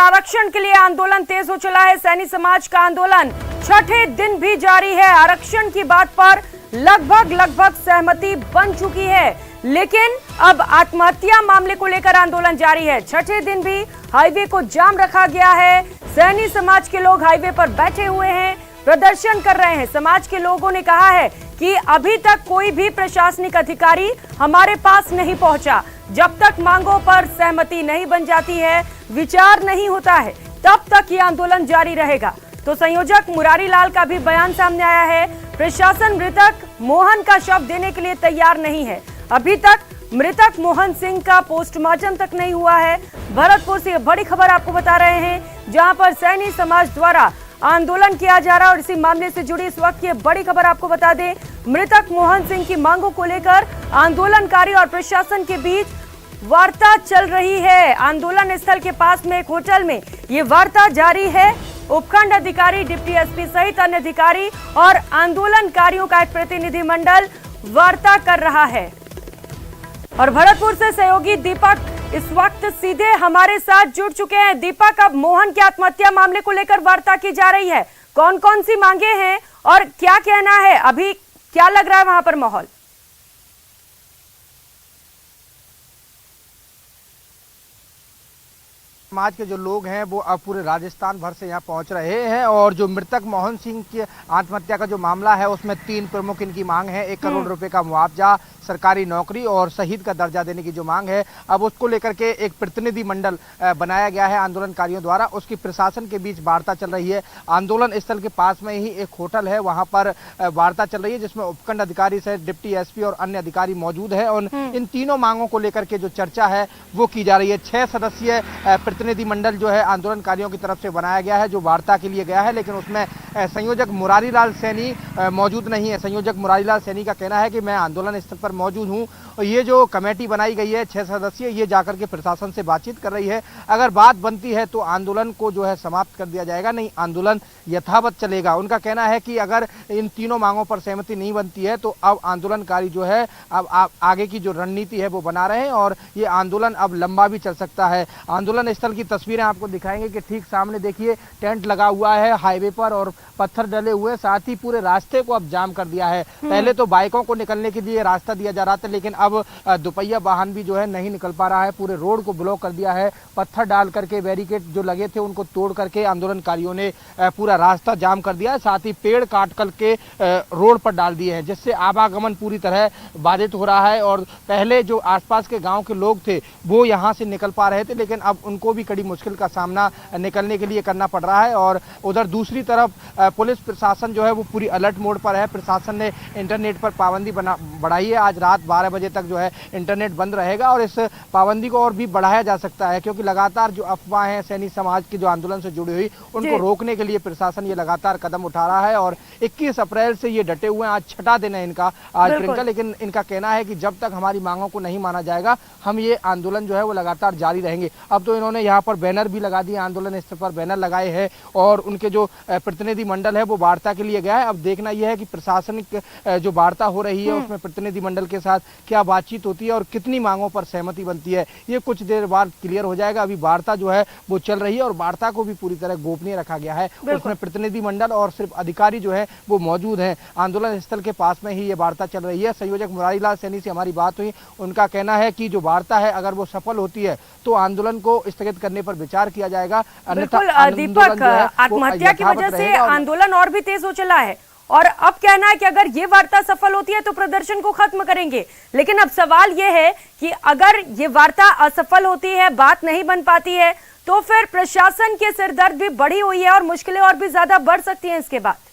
आरक्षण के लिए आंदोलन तेज हो चला है। सैनी समाज का आंदोलन छठे दिन भी जारी है। आरक्षण की बात पर लगभग सहमति बन चुकी है, लेकिन अब आत्महत्या मामले को लेकर आंदोलन जारी है। छठे दिन भी हाईवे को जाम रखा गया है। सैनी समाज के लोग हाईवे पर बैठे हुए हैं, प्रदर्शन कर रहे हैं। समाज के लोगों ने कहा है कि अभी तक कोई भी प्रशासनिक अधिकारी हमारे पास नहीं पहुंचा। जब तक मांगों पर सहमति नहीं बन जाती है, विचार नहीं होता है, तब तक ये आंदोलन जारी रहेगा। तो संयोजक मुरारी लाल का भी बयान सामने आया है। प्रशासन मृतक मोहन का शव देने के लिए तैयार नहीं है। अभी तक मृतक मोहन सिंह का पोस्टमार्टम तक नहीं हुआ है। भरतपुर से बड़ी खबर आपको बता रहे हैं, जहां पर सैनी समाज द्वारा आंदोलन किया जा रहा है। और इसी मामले से जुड़ी इस वक्त की बड़ी खबर आपको बता दें, मृतक मोहन सिंह की मांगों को लेकर आंदोलनकारी और प्रशासन के बीच वार्ता चल रही है। आंदोलन स्थल के पास में एक होटल में ये वार्ता जारी है। उपखंड अधिकारी, डिप्टी एसपी सहित अन्य अधिकारी और आंदोलनकारियों का एक प्रतिनिधिमंडल वार्ता कर रहा है। और भरतपुर से सहयोगी दीपक इस वक्त सीधे हमारे साथ जुड़ चुके हैं। दीपक, अब मोहन की आत्महत्या मामले को लेकर वार्ता की जा रही है, कौन कौन सी मांगे हैं और क्या कहना है, अभी क्या लग रहा है वहां पर माहौल? समाज के जो लोग हैं वो अब पूरे राजस्थान भर से यहाँ पहुँच रहे हैं। और जो मृतक मोहन सिंह की आत्महत्या का जो मामला है उसमें 3 प्रमुख इनकी मांग है। 1 करोड़ रुपए का मुआवजा, सरकारी नौकरी और शहीद का दर्जा देने की जो मांग है, अब उसको लेकर के एक प्रतिनिधि मंडल बनाया गया है आंदोलनकारियों द्वारा। उसकी प्रशासन के बीच वार्ता चल रही है। आंदोलन स्थल के पास में ही एक होटल है, वहां पर वार्ता चल रही है, जिसमें उपखंड अधिकारी से डिप्टी एसपी और अन्य अधिकारी मौजूद है। और इन तीनों मांगों को लेकर के जो चर्चा है वो की जा रही है। 6 सदस्यीय प्रतिनिधि मंडल जो है आंदोलनकारियों की तरफ से बनाया गया है, जो वार्ता के लिए गया है, लेकिन उसमें संयोजक मुरारी लाल सैनी मौजूद नहीं है। संयोजक मुरारी लाल सैनी का कहना है कि मैं आंदोलन स्थल पर मौजूद हूं और ये जो कमेटी बनाई गई है 6 सदस्यीय, ये जाकर के प्रशासन से बातचीत कर रही है। अगर बात बनती है तो आंदोलन को जो है समाप्त कर दिया जाएगा, नहीं आंदोलन यथावत चलेगा। उनका कहना है कि अगर इन तीनों मांगों पर सहमति नहीं बनती है तो अब आंदोलनकारी जो है अब आगे की जो रणनीति है वो बना रहे हैं और ये आंदोलन अब लंबा भी चल सकता है। आंदोलन स्थल की तस्वीरें आपको दिखाएंगे कि ठीक सामने देखिए टेंट लगा हुआ है हाईवे पर और पत्थर डले हुए, साथ ही पूरे रास्ते को अब जाम कर दिया है। पहले तो बाइकों को निकलने के लिए रास्ता दिया जा रहा था, लेकिन अब दोपहिया वाहन भी जो है नहीं निकल पा रहा है। पूरे रोड को ब्लॉक कर दिया है। पत्थर डाल करके बैरिकेड जो लगे थे उनको तोड़ करके आंदोलनकारियों ने पूरा रास्ता जाम कर दिया है। साथ ही पेड़ काट करके रोड पर डाल दिए हैं, जिससे आवागमन पूरी तरह बाधित हो रहा है। और पहले जो आसपास के गांव के लोग थे वो यहाँ से निकल पा रहे थे, लेकिन अब उनको भी कड़ी मुश्किल का सामना निकलने के लिए करना पड़ रहा है। और उधर दूसरी तरफ पुलिस प्रशासन जो है वो पूरी अलर्ट मोड पर है। प्रशासन ने इंटरनेट पर पाबंदी बढ़ाई है। आज रात 12 बजे तक जो है इंटरनेट बंद रहेगा और इस पाबंदी को और भी बढ़ाया जा सकता है, क्योंकि लगातार जो अफवाहें हैं सैनी समाज की जो आंदोलन से जुड़ी हुई, उनको रोकने के लिए प्रशासन ये लगातार कदम उठा रहा है। और 21 अप्रैल से ये डटे हुए हैं। आज छठा दिन है इनका आज प्रियंका, लेकिन इनका कहना है कि जब तक हमारी मांगों को नहीं माना जाएगा हम ये आंदोलन जो है वो लगातार जारी रहेंगे। अब तो इन्होंने यहाँ पर बैनर भी लगा दिए, आंदोलन स्थल पर बैनर लगाए हैं और उनके जो प्रतिनिधि मंडल है वो वार्ता के लिए गया है। अब देखना यह है कि प्रशासनिक जो वार्ता हो रही है उसमें प्रतिनिधि मंडल के साथ क्या बातचीत होती है और कितनी मांगों पर सहमति बनती है, ये कुछ देर बाद क्लियर हो जाएगा। अभी वार्ता जो है वो चल रही है और वार्ता को भी पूरी तरह गोपनीय रखा गया है। उसमें प्रतिनिधि मंडल और सिर्फ अधिकारी जो है वो मौजूद हैं। आंदोलन स्थल के पास में ही ये वार्ता चल रही है। संयोजक मुरारी लाल सैनी से हमारी बात हुई, उनका कहना है कि जो वार्ता है अगर वो सफल होती है तो आंदोलन को स्थगित करने पर विचार किया जाएगा। अन्यथा दीपक, आत्महत्या की वजह से आंदोलन और भी तेज हो चला है और अब कहना है कि अगर ये वार्ता सफल होती है तो प्रदर्शन को खत्म करेंगे। लेकिन अब सवाल ये है कि अगर ये वार्ता असफल होती है, बात नहीं बन पाती है, तो फिर प्रशासन के सिरदर्द भी बढ़ी हुई है और मुश्किलें और भी ज्यादा बढ़ सकती हैं इसके बाद।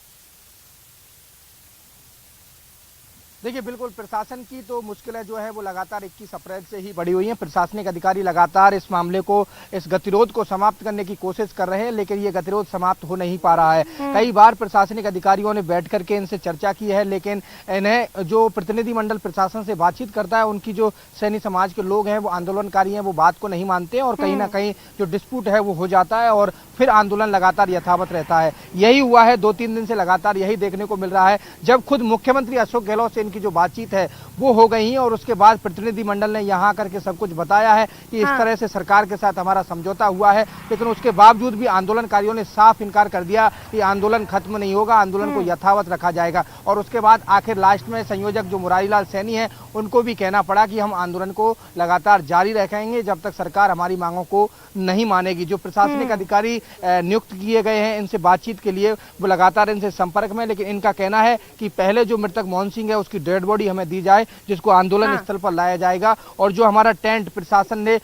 देखिए, बिल्कुल प्रशासन की तो मुश्किलें जो है वो लगातार 21 अप्रैल से ही बढ़ी हुई हैं। प्रशासनिक अधिकारी लगातार इस मामले को, इस गतिरोध को समाप्त करने की कोशिश कर रहे हैं, लेकिन ये गतिरोध समाप्त हो नहीं पा रहा है। कई बार प्रशासनिक अधिकारियों ने बैठ करके इनसे चर्चा की है, लेकिन इन्हें जो प्रतिनिधि मंडल प्रशासन से बातचीत करता है, उनकी जो सैनी समाज के लोग हैं, वो आंदोलनकारी हैं, वो बात को नहीं मानते और कहीं ना कहीं जो डिस्प्यूट है वो हो जाता है और फिर आंदोलन लगातार यथावत रहता है। यही हुआ है 2-3 दिन से लगातार यही देखने को मिल रहा है। जब खुद मुख्यमंत्री अशोक गहलोत से इनकी जो बातचीत है वो हो गई हैं और उसके बाद प्रतिनिधिमंडल ने यहाँ करके सब कुछ बताया है कि इस तरह से सरकार के साथ हमारा समझौता हुआ है, लेकिन उसके बावजूद भी आंदोलनकारियों ने साफ इनकार कर दिया कि आंदोलन खत्म नहीं होगा, आंदोलन को यथावत रखा जाएगा। और उसके बाद आखिर लास्ट में संयोजक जो मुरारीलाल सैनी है उनको भी कहना पड़ा कि हम आंदोलन को लगातार जारी रखेंगे जब तक सरकार हमारी मांगों को नहीं मानेगी। जो प्रशासनिक अधिकारी नियुक्त किए गए हैं इनसे बातचीत के लिए वो लगातार इनसे संपर्क में, लेकिन इनका कहना है कि पहले जो मृतक मोहन सिंह है उसकी डेड बॉडी हमें दी जाए, जिसको आंदोलन स्थल पर लाया जाएगा, और जो हमारा टेंट प्रशासन ने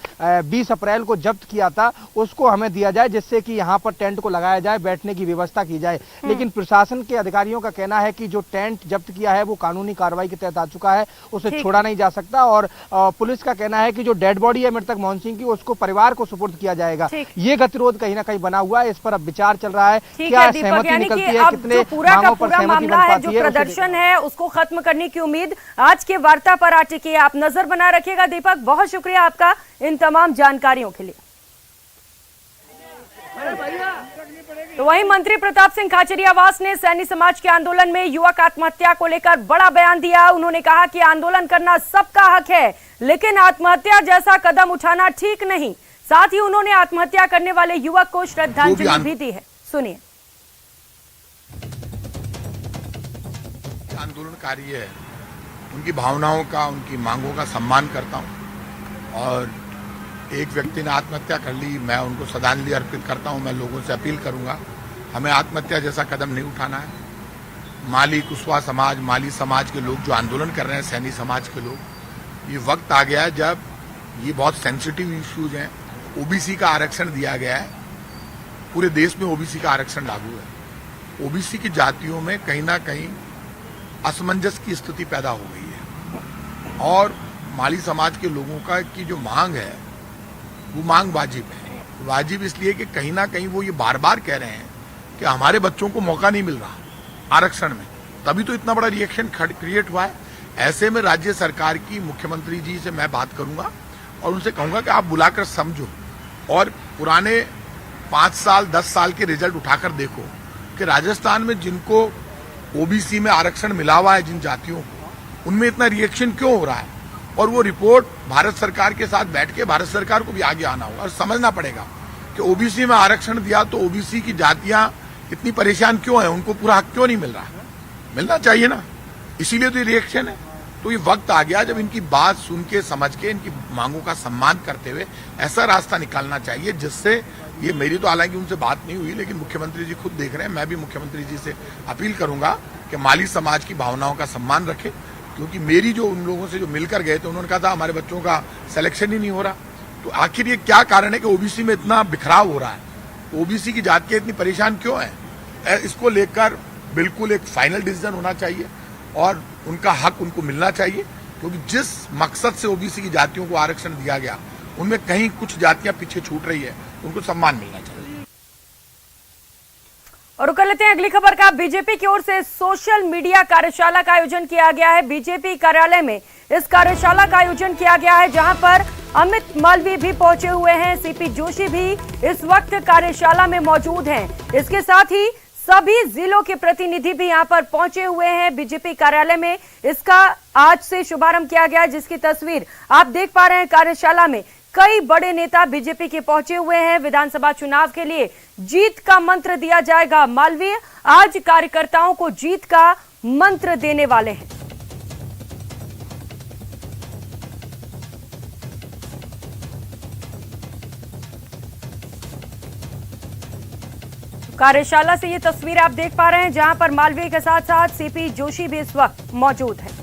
20 अप्रैल को जब्त किया था उसको हमें दिया जाए, जिससे कि यहाँ पर टेंट को लगाया जाए, बैठने की व्यवस्था की जाए। लेकिन प्रशासन के अधिकारियों का कहना है कि जो टेंट जब्त किया है वो कानूनी कार्रवाई के तहत आ चुका है, उसे छोड़ा नहीं जा सकता। और पुलिस का कहना है कि जो डेड बॉडी है मृतक मोहन सिंह की उसको परिवार को सुपुर्द किया जाएगा। ये गतिरोध कहीं ना कहीं बना हुआ है, इस पर अब विचार चल रहा है, क्या सहमति निकलती है, कितने मांगों पर सहमति बन पाती है। जो प्रदर्शन है उसको खत्म करने की उम्मीद आज के वार्ता पर आ टिकी है। आप नजर बना रखिएगा। दीपक, बहुत शुक्रिया आपका इन तमाम जानकारियों के लिए। तो वहीं मंत्री प्रताप सिंह खाचरियावास ने सैनी समाज के आंदोलन में युवक आत्महत्या को लेकर बड़ा बयान दिया। उन्होंने कहा कि आंदोलन करना सबका हक है, लेकिन आत्महत्या जैसा कदम उठाना ठीक नहीं। साथ ही उन्होंने आत्महत्या करने वाले युवक को श्रद्धांजलि भी दी है। सुनिए। आंदोलनकारी है, उनकी भावनाओं का, उनकी मांगों का सम्मान करता हूं, और एक व्यक्ति ने आत्महत्या कर ली, मैं उनको श्रद्धांजलि अर्पित करता हूं। मैं लोगों से अपील करूंगा, हमें आत्महत्या जैसा कदम नहीं उठाना है। माली कुशवाहा समाज, माली समाज के लोग जो आंदोलन कर रहे हैं, सैनी समाज के लोग, ये वक्त आ गया है जब ये बहुत सेंसिटिव इश्यूज हैं। ओबीसी का आरक्षण दिया गया है, पूरे देश में ओबीसी का आरक्षण लागू है। ओबीसी की जातियों में कहीं ना कहीं असमंजस की स्थिति पैदा हो गई है, और माली समाज के लोगों का की जो मांग है वो मांग वाजिब है। वाजिब इसलिए कि कहीं ना कहीं वो ये बार बार कह रहे हैं कि हमारे बच्चों को मौका नहीं मिल रहा आरक्षण में, तभी तो इतना बड़ा रिएक्शन क्रिएट हुआ है। ऐसे में राज्य सरकार की मुख्यमंत्री जी से मैं बात करूंगा और उनसे कहूंगा कि आप बुलाकर समझो और पुराने 5 साल 10 साल के रिजल्ट उठाकर देखो कि राजस्थान में जिनको ओबीसी में आरक्षण मिला हुआ है, जिन जातियों को, उनमें इतना रिएक्शन क्यों हो रहा है। और वो रिपोर्ट भारत सरकार के साथ बैठ के भारत सरकार को भी आगे आना होगा और समझना पड़ेगा कि ओबीसी में आरक्षण दिया तो ओबीसी की जातियां इतनी परेशान क्यों है, उनको पूरा हक क्यों नहीं मिल रहा। मिलना चाहिए ना, इसीलिए तो ये रिएक्शन है। तो ये वक्त आ गया जब इनकी बात सुन के, समझ के, इनकी मांगों का सम्मान करते हुए ऐसा रास्ता निकालना चाहिए जिससे ये, मेरी तो हालांकि उनसे बात नहीं हुई, लेकिन मुख्यमंत्री जी खुद देख रहे हैं। मैं भी मुख्यमंत्री जी से अपील करूंगा कि माली समाज की भावनाओं का सम्मान रखें, क्योंकि मेरी जो उन लोगों से जो मिलकर गए थे उन्होंने कहा था हमारे बच्चों का सिलेक्शन ही नहीं हो रहा। तो आखिर ये क्या कारण है कि ओबीसी में इतना बिखराव हो रहा है, ओबीसी की जातियां इतनी परेशान क्यों है। इसको लेकर बिल्कुल एक फाइनल डिसीजन होना चाहिए और उनका हक उनको मिलना चाहिए, क्योंकि जिस मकसद से ओबीसी की जातियों को आरक्षण दिया गया उनमें कहीं कुछ जातियां पीछे छूट रही है, उनको सम्मान मिलना चाहिए। और कर लेते हैं अगली खबर का। बीजेपी की ओर से सोशल मीडिया कार्यशाला का आयोजन किया गया है। बीजेपी कार्यालय में इस कार्यशाला का आयोजन किया गया है, जहां पर अमित मालवीय भी पहुंचे हुए हैं। सीपी जोशी भी इस वक्त कार्यशाला में मौजूद हैं। इसके साथ ही सभी जिलों के प्रतिनिधि भी यहां पर पहुंचे हुए हैं बीजेपी कार्यालय में। इसका आज से शुभारंभ किया गया, जिसकी तस्वीर आप देख पा रहे हैं। कार्यशाला में कई बड़े नेता बीजेपी के पहुंचे हुए हैं। विधानसभा चुनाव के लिए जीत का मंत्र दिया जाएगा। मालवीय आज कार्यकर्ताओं को जीत का मंत्र देने वाले हैं। कार्यशाला से ये तस्वीर आप देख पा रहे हैं, जहां पर मालवीय के साथ साथ सीपी जोशी भी इस वक्त मौजूद है।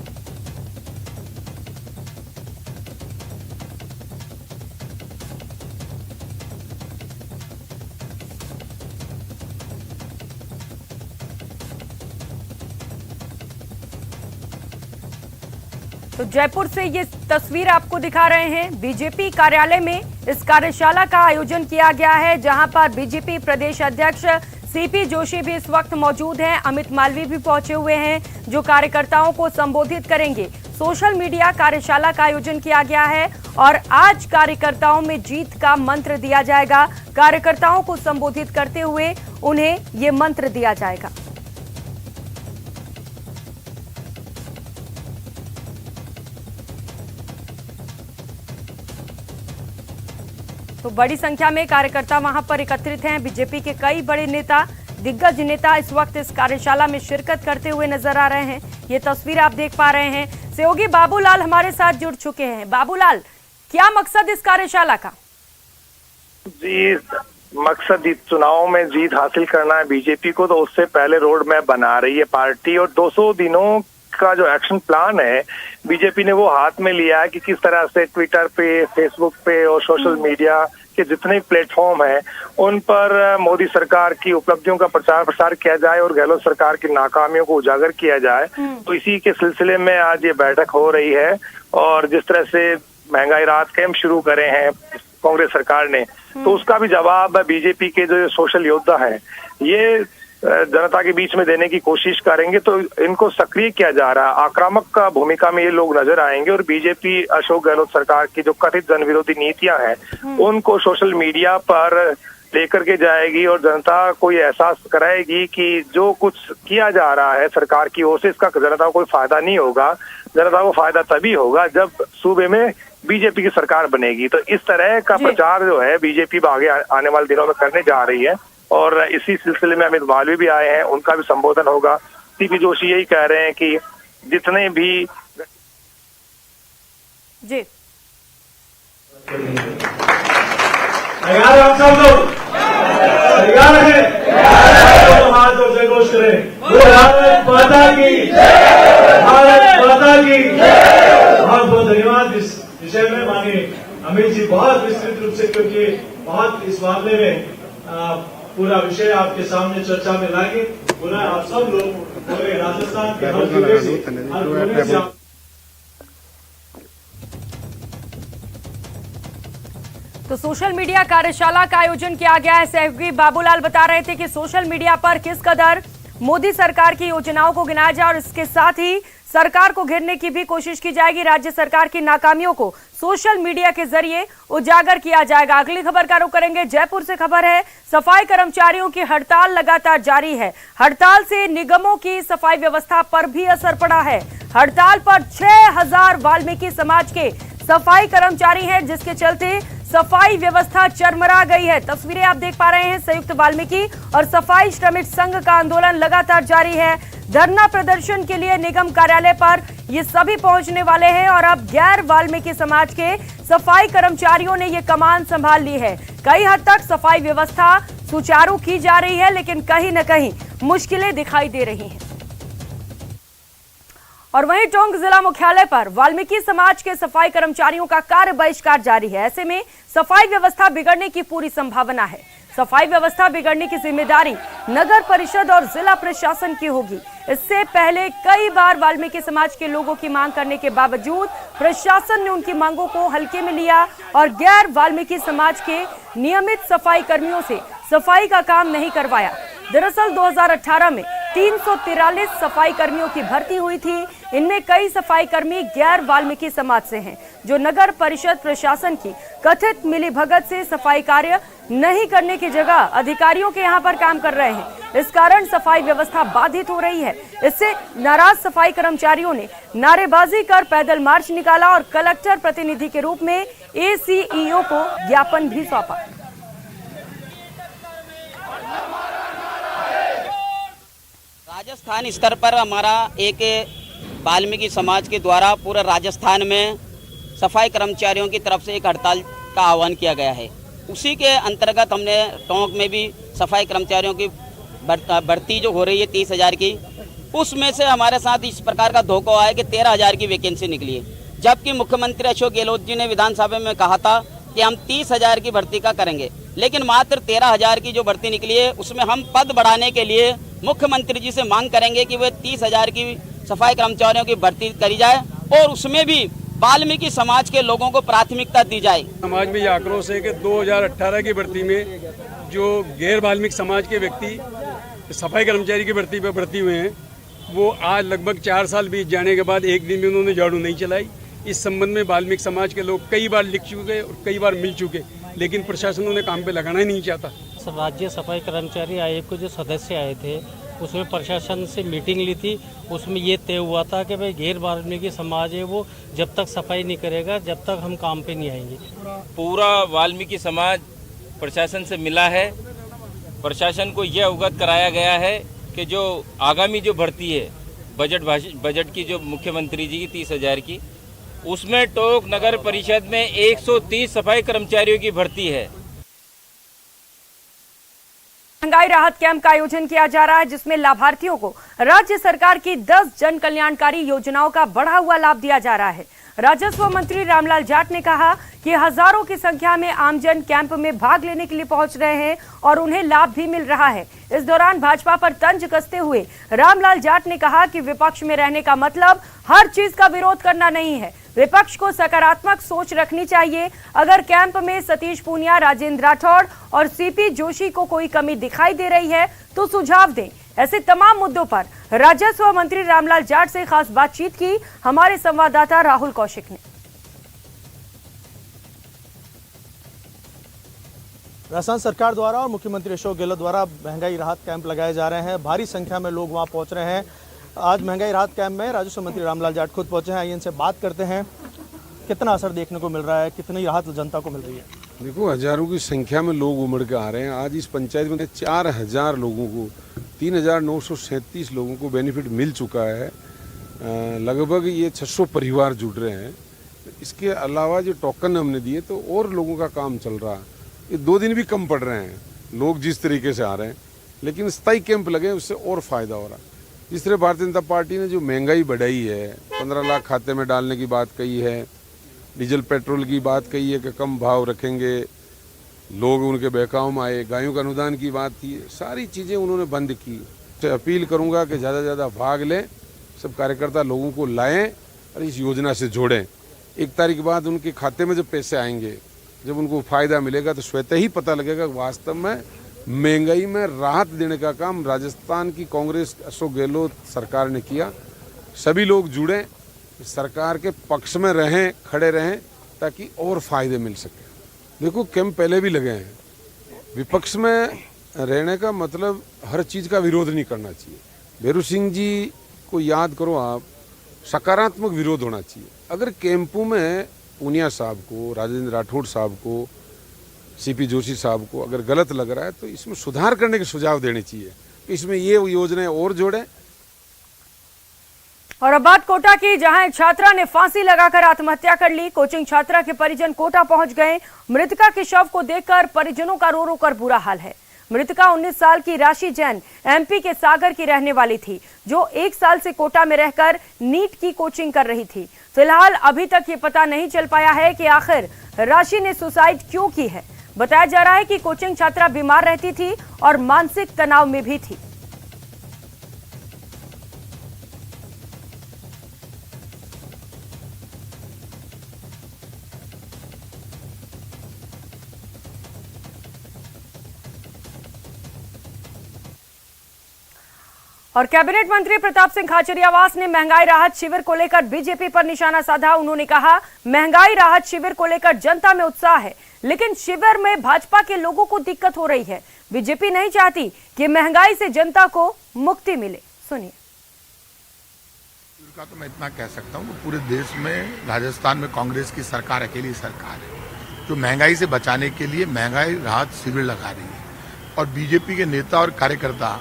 तो जयपुर से ये तस्वीर आपको दिखा रहे हैं। बीजेपी कार्यालय में इस कार्यशाला का आयोजन किया गया है, जहां पर बीजेपी प्रदेश अध्यक्ष सीपी जोशी भी इस वक्त मौजूद हैं। अमित मालवीय भी पहुंचे हुए हैं, जो कार्यकर्ताओं को संबोधित करेंगे। सोशल मीडिया कार्यशाला का आयोजन किया गया है और आज कार्यकर्ताओं में जीत का मंत्र दिया जाएगा। कार्यकर्ताओं को संबोधित करते हुए उन्हें ये मंत्र दिया जाएगा। तो बड़ी संख्या में कार्यकर्ता वहां पर एकत्रित हैं। बीजेपी के कई बड़े नेता, दिग्गज नेता इस वक्त इस कार्यशाला में शिरकत करते हुए नजर आ रहे हैं। ये तस्वीर आप देख पा रहे हैं। सहयोगी बाबूलाल हमारे साथ जुड़ चुके हैं। बाबूलाल, क्या मकसद इस कार्यशाला का? जी, मकसद चुनाव में जीत हासिल करना है बीजेपी को, तो उससे पहले रोड मैप बना रही है पार्टी और 200 दिनों का जो एक्शन प्लान है बीजेपी ने वो हाथ में लिया है कि किस तरह से ट्विटर पे, फेसबुक पे और सोशल मीडिया के जितने प्लेटफॉर्म हैं उन पर मोदी सरकार की उपलब्धियों का प्रचार प्रसार किया जाए और गहलोत सरकार की नाकामियों को उजागर किया जाए। तो इसी के सिलसिले में आज ये बैठक हो रही है और जिस तरह से महंगाई राहत कैंप शुरू करे हैं कांग्रेस सरकार ने, तो उसका भी जवाब बीजेपी के जो सोशल योद्धा हैं ये जनता के बीच में देने की कोशिश करेंगे। तो इनको सक्रिय किया जा रहा है, आक्रामक का भूमिका में ये लोग नजर आएंगे और बीजेपी अशोक गहलोत सरकार की जो कथित जन विरोधी नीतियां हैं उनको सोशल मीडिया पर लेकर के जाएगी और जनता को ये एहसास कराएगी कि जो कुछ किया जा रहा है सरकार की ओर से इसका जनता को कोई फायदा नहीं होगा। जनता को फायदा तभी होगा जब सूबे में बीजेपी की सरकार बनेगी। तो इस तरह का प्रचार जो है बीजेपी आगे आने वाले दिनों में करने जा रही है और इसी सिलसिले में अमित मालवीय भी आए हैं, उनका भी संबोधन होगा। सीपी जोशी यही कह रहे हैं कि जितने भी जी तैयार हम सब लोग तैयार हैं, हाथ और जयघोष करें। भारत माता की, भारत माता की। बहुत बहुत धन्यवाद। इस विषय में माननीय अमित जी बहुत विस्तृत रूप से, क्योंकि बहुत इस मामले में पूरा विषय आपके सामने चर्चा में लाएंगे। पूरा आप सब लोग पूरे राजस्थान के हर जिले से, हर कोने से तो सोशल मीडिया कार्यशाला का आयोजन किया गया है। सहयोगी बाबूलाल बता रहे थे कि सोशल मीडिया पर किस कदर मोदी सरकार की योजनाओं को गिनाया जाए और इसके साथ ही सरकार को घेरने की भी कोशिश की जाएगी। राज्य सरकार की नाकामियों को सोशल मीडिया के जरिए उजागर किया जाएगा। अगली खबर का रुख करेंगे। जयपुर से खबर है, सफाई कर्मचारियों की हड़ताल लगातार जारी है। हड़ताल से निगमों की सफाई व्यवस्था पर भी असर पड़ा है। हड़ताल पर 6000 वाल्मीकि समाज के सफाई कर्मचारी हैं, जिसके चलते सफाई व्यवस्था चरमरा गई है। तस्वीरें आप देख पा रहे हैं। संयुक्त वाल्मीकि और सफाई श्रमिक संघ का आंदोलन लगातार जारी है। धरना प्रदर्शन के लिए निगम कार्यालय पर ये सभी पहुंचने वाले हैं और अब गैर वाल्मीकि समाज के सफाई कर्मचारियों ने ये कमान संभाल ली है। कई हद तक सफाई व्यवस्था सुचारू की जा रही है, लेकिन कहीं न कहीं मुश्किलें दिखाई दे रही हैं। और वहीं टोंक जिला मुख्यालय पर वाल्मीकि समाज के सफाई कर्मचारियों का कार्य बहिष्कार जारी है। ऐसे में सफाई व्यवस्था बिगड़ने की पूरी संभावना है। सफाई व्यवस्था बिगड़ने की जिम्मेदारी नगर परिषद और जिला प्रशासन की होगी। इससे पहले कई बार वाल्मीकि समाज के लोगों की मांग करने के बावजूद प्रशासन ने उनकी मांगों को हल्के में लिया और गैर वाल्मीकि समाज के नियमित सफाई कर्मियों से सफाई का काम नहीं करवाया। दरअसल 2018 में 343 सफाई कर्मियों की भर्ती हुई थी। इनमें कई सफाई कर्मी गैर वाल्मीकि समाज से हैं, जो नगर परिषद प्रशासन की कथित मिलीभगत से सफाई कार्य नहीं करने की जगह अधिकारियों के यहां पर काम कर रहे हैं। इस कारण सफाई व्यवस्था बाधित हो रही है। इससे नाराज सफाई कर्मचारियों ने नारेबाजी कर पैदल मार्च निकाला और कलेक्टर प्रतिनिधि के रूप में ACEO को ज्ञापन भी सौंपा। राजस्थान स्तर पर हमारा एक वाल्मीकि समाज के द्वारा पूरे राजस्थान में सफाई कर्मचारियों की तरफ से एक हड़ताल का आह्वान किया गया है। उसी के अंतर्गत हमने टोंक में भी सफाई कर्मचारियों की भर्ती जो हो रही है 30,000 की, उसमें से हमारे साथ इस प्रकार का धोखा आया कि 13,000 की वैकेंसी निकली है, जबकि मुख्यमंत्री अशोक गहलोत जी ने विधानसभा में कहा था कि हम 30,000 की भर्ती का करेंगे, लेकिन मात्र 13,000 की जो भर्ती निकली है उसमें हम पद बढ़ाने के लिए मुख्यमंत्री जी से मांग करेंगे कि वे 30,000 की सफाई कर्मचारियों की भर्ती करी जाए और उसमें भी वाल्मीकि समाज के लोगों को प्राथमिकता दी जाए। समाज में यह आक्रोश है कि 2018 की भर्ती में जो गैर वाल्मीकि समाज के व्यक्ति सफाई कर्मचारी की भर्ती पर भर्ती हुए हैं, वो आज लगभग 4 साल बीत जाने के बाद एक दिन भी उन्होंने झाड़ू नहीं चलाई। इस संबंध में वाल्मीकि समाज के लोग कई बार लिख चुके और कई बार मिल चुके, लेकिन प्रशासन उन्हें काम पे लगाना ही नहीं चाहता। राज्य सफाई कर्मचारी आयोग के जो सदस्य आए थे उसमें प्रशासन से मीटिंग ली थी। उसमें ये तय हुआ था कि भाई गैर वाल्मीकि समाज है वो जब तक सफाई नहीं करेगा जब तक हम काम पे नहीं आएंगे। पूरा वाल्मीकि समाज प्रशासन से मिला है। प्रशासन को यह अवगत कराया गया है कि जो आगामी जो भर्ती है बजट की जो मुख्यमंत्री जी की 30,000 की, उसमें टोंक नगर परिषद में 130 सफाई कर्मचारियों की भर्ती है। महंगाई राहत कैंप का आयोजन किया जा रहा है जिसमें लाभार्थियों को राज्य सरकार की 10 जन कल्याणकारी योजनाओं का बढ़ा हुआ लाभ दिया जा रहा है। राजस्व मंत्री रामलाल जाट ने कहा कि हजारों की संख्या में आमजन कैंप में भाग लेने के लिए पहुंच रहे हैं और उन्हें लाभ भी मिल रहा है। इस दौरान भाजपा पर तंज कसते हुए रामलाल जाट ने कहा कि विपक्ष में रहने का मतलब हर चीज का विरोध करना नहीं है, विपक्ष को सकारात्मक सोच रखनी चाहिए। अगर कैंप में सतीश पूनिया, राजेंद्र राठौड़ और सीपी जोशी को कोई कमी दिखाई दे रही है तो सुझाव दें। ऐसे तमाम मुद्दों पर राजस्व मंत्री रामलाल जाट से खास बातचीत की हमारे संवाददाता राहुल कौशिक ने। राजस्थान सरकार द्वारा और मुख्यमंत्री अशोक गहलोत द्वारा महंगाई राहत कैंप लगाए जा रहे हैं। भारी संख्या में लोग वहां पहुंच रहे हैं। आज महंगाई राहत कैंप में राजस्व मंत्री रामलाल जाट खुद पहुंचे हैं। आइए इनसे बात करते हैं, कितना असर देखने को मिल रहा है, कितनी राहत जनता को मिल रही है। देखो, हजारों की संख्या में लोग उमड़ के आ रहे हैं। आज इस पंचायत में 4,000 लोगों को 3,937 लोगों को बेनिफिट मिल चुका है। लगभग ये 600 परिवार जुड़ रहे हैं। इसके अलावा जो टोकन हमने दिए तो और लोगों का काम चल रहा है। ये 2 दिन भी कम पड़ रहे हैं लोग जिस तरीके से आ रहे हैं, लेकिन स्थायी कैंप लगे उससे और फायदा हो रहा है। जिस तरह भारतीय जनता पार्टी ने जो महंगाई बढ़ाई है, 15 लाख खाते में डालने की बात कही है, डीजल पेट्रोल की बात कही है कि कम भाव रखेंगे, लोग उनके बहकाव में आए, गायों का अनुदान की बात थी, सारी चीज़ें उन्होंने बंद की। तो अपील करूंगा कि ज़्यादा से ज़्यादा भाग लें, सब कार्यकर्ता लोगों को लाएं और इस योजना से जोड़ें। 1 तारीख के बाद उनके खाते में जब पैसे आएंगे, जब उनको फ़ायदा मिलेगा तो स्वतः ही पता लगेगा वास्तव में महंगाई में राहत देने का काम राजस्थान की कांग्रेस अशोक गहलोत सरकार ने किया। सभी लोग जुड़ें, सरकार के पक्ष में रहें, खड़े रहें ताकि और फायदे मिल सके। देखो, कैंप पहले भी लगे हैं। विपक्ष में रहने का मतलब हर चीज़ का विरोध नहीं करना चाहिए। भैरू सिंह जी को याद करो आप, सकारात्मक विरोध होना चाहिए। अगर कैंपों में पूनिया साहब को, राजेंद्र राठौड़ साहब को, सीपी जोशी साहब को अगर गलत लग रहा है तो इसमें सुधार करने के सुझाव देने चाहिए कि इसमें ये योजनाएं और जोड़ें। और अब बात कोटा की, जहां एक छात्रा ने फांसी लगाकर आत्महत्या कर ली। कोचिंग छात्रा के परिजन कोटा पहुंच गए। मृतका के शव को देखकर परिजनों का रो रो कर बुरा हाल है। मृतका 19 साल की राशि जैन एमपी के सागर की रहने वाली थी, जो 1 साल से कोटा में रहकर नीट की कोचिंग कर रही थी। फिलहाल अभी तक ये पता नहीं चल पाया है कि आखिर राशि ने सुसाइड क्यों की है। बताया जा रहा है कि कोचिंग छात्रा बीमार रहती थी और मानसिक तनाव में भी थी। और कैबिनेट मंत्री प्रताप सिंह खाचरियावास ने महंगाई राहत शिविर को लेकर बीजेपी पर निशाना साधा। उन्होंने कहा, महंगाई राहत शिविर को लेकर जनता में उत्साह है, लेकिन शिविर में भाजपा के लोगों को दिक्कत हो रही है। बीजेपी नहीं चाहती कि महंगाई से जनता को मुक्ति मिले। सुनिए। का तो मैं इतना कह सकता हूँ कि पूरे देश में राजस्थान में कांग्रेस की सरकार अकेली सरकार है जो महंगाई से बचाने के लिए महंगाई राहत शिविर लगा रही है। और बीजेपी के नेता और कार्यकर्ता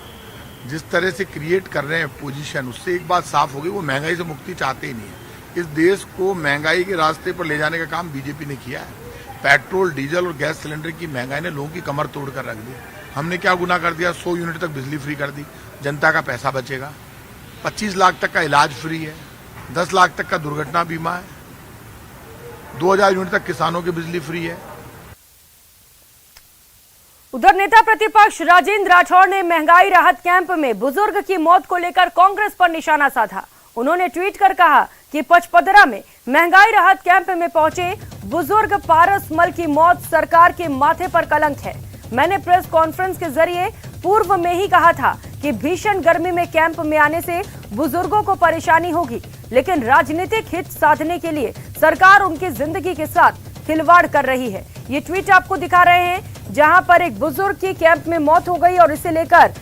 जिस तरह से क्रिएट कर रहे हैं पोजीशन, उससे एक बात साफ होगी, वो महंगाई से मुक्ति चाहते ही नहीं है। इस देश को महंगाई के रास्ते पर ले जाने का काम बीजेपी ने किया है। पेट्रोल, डीजल और गैस सिलेंडर की महंगाई ने लोगों की कमर तोड़ कर रख दी। हमने क्या गुनाह कर दिया? 100 यूनिट तक बिजली फ्री कर दी, जनता का पैसा बचेगा। 25 लाख तक का इलाज फ्री है, 10 लाख तक का दुर्घटना बीमा है, 2000 यूनिट तक किसानों की बिजली फ्री है। उधर नेता प्रतिपक्ष राजेंद्र राठौड़ ने महंगाई राहत कैंप में बुजुर्ग की मौत को लेकर कांग्रेस पर निशाना साधा। उन्होंने ट्वीट कर कहा कि पचपदरा में महंगाई राहत कैंप में पहुंचे बुजुर्ग पारस मल की मौत सरकार के माथे पर कलंक है। मैंने प्रेस कॉन्फ्रेंस के जरिए पूर्व में ही कहा था कि भीषण गर्मी में कैंप में आने से बुजुर्गों को परेशानी होगी, लेकिन राजनीतिक हित साधने के लिए सरकार उनकी जिंदगी के साथ खिलवाड़ कर रही है। ये ट्वीट आपको दिखा रहे हैं, जहां पर एक बुजुर्ग की कैंप में मौत हो गई और इसे लेकर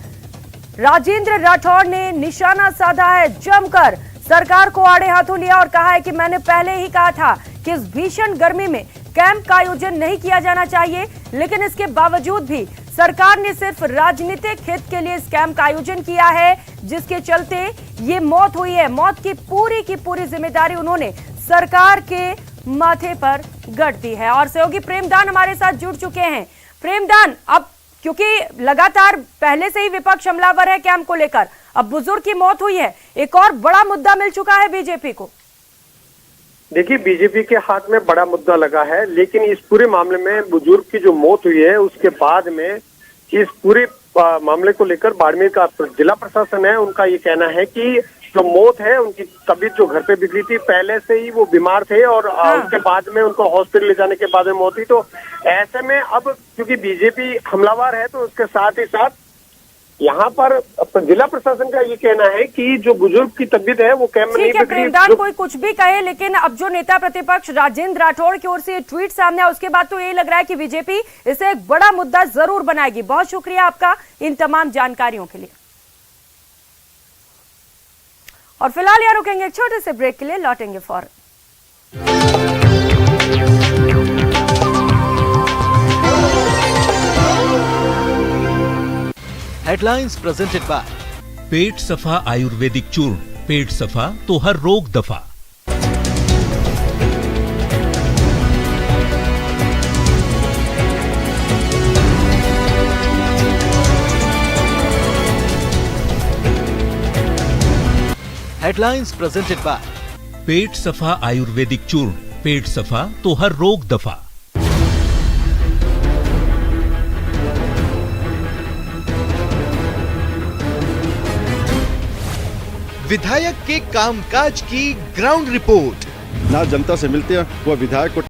राजेंद्र राठौड़ ने निशाना साधा है जमकर। सरकार को आड़े हाथों लिया और कहा है कि मैंने पहले ही कहा था कि इस भीषण गर्मी में कैंप का आयोजन नहीं किया जाना चाहिए, लेकिन इसके बावजूद भी सरकार ने सिर्फ राजनीतिक हित के लिए इस कैंप का आयोजन किया है, जिसके चलते ये मौत हुई है। मौत की पूरी जिम्मेदारी उन्होंने सरकार के माथे पर गड़ दी है। और सहयोगी प्रेमदान हमारे साथ जुड़ चुके हैं। प्रेमदान, अब क्योंकि लगातार पहले से ही विपक्ष हमलावर है कैंप को लेकर, अब बुजुर्ग की मौत हुई है, एक और बड़ा मुद्दा मिल चुका है बीजेपी को। देखिए, बीजेपी के हाथ में बड़ा मुद्दा लगा है, लेकिन इस पूरे मामले में बुजुर्ग की जो मौत हुई है उसके बाद में इस पूरे मामले को लेकर बाड़मेर का जिला प्रशासन है, उनका ये कहना है कि जो मौत है उनकी तबीयत जो घर पे बिगड़ी थी, पहले से ही वो बीमार थे और उसके बाद में उनको हॉस्पिटल ले जाने के बाद में मौत हुई। तो ऐसे में अब क्योंकि बीजेपी हमलावर है तो उसके साथ ही साथ यहाँ पर जिला प्रशासन का ये कहना है कि जो बुजुर्ग की तबीयत है वो कैंप में नहीं बिगड़ी। प्रेमदान, कोई कुछ भी कहे, लेकिन अब जो नेता प्रतिपक्ष राजेंद्र राठौड़ की ओर से ये ट्वीट सामने आया उसके बाद तो यही लग रहा है कि बीजेपी इसे एक बड़ा मुद्दा जरूर बनाएगी। बहुत शुक्रिया आपका इन तमाम जानकारियों के लिए। और फिलहाल यहाँ रुकेंगे एक छोटे से ब्रेक के लिए, लौटेंगे फौरन। हेडलाइंस प्रेजेंटेड बाय पेट सफा आयुर्वेदिक चूर्ण, पेट सफा तो हर रोग दफा। हेडलाइंस प्रेजेंटेड बाय पेट सफा आयुर्वेदिक चूर्ण, पेट सफा तो हर रोग दफा। विधायक के कामकाज की ग्राउंड रिपोर्ट। ना जनता से मिलते हैं, वह विधायक को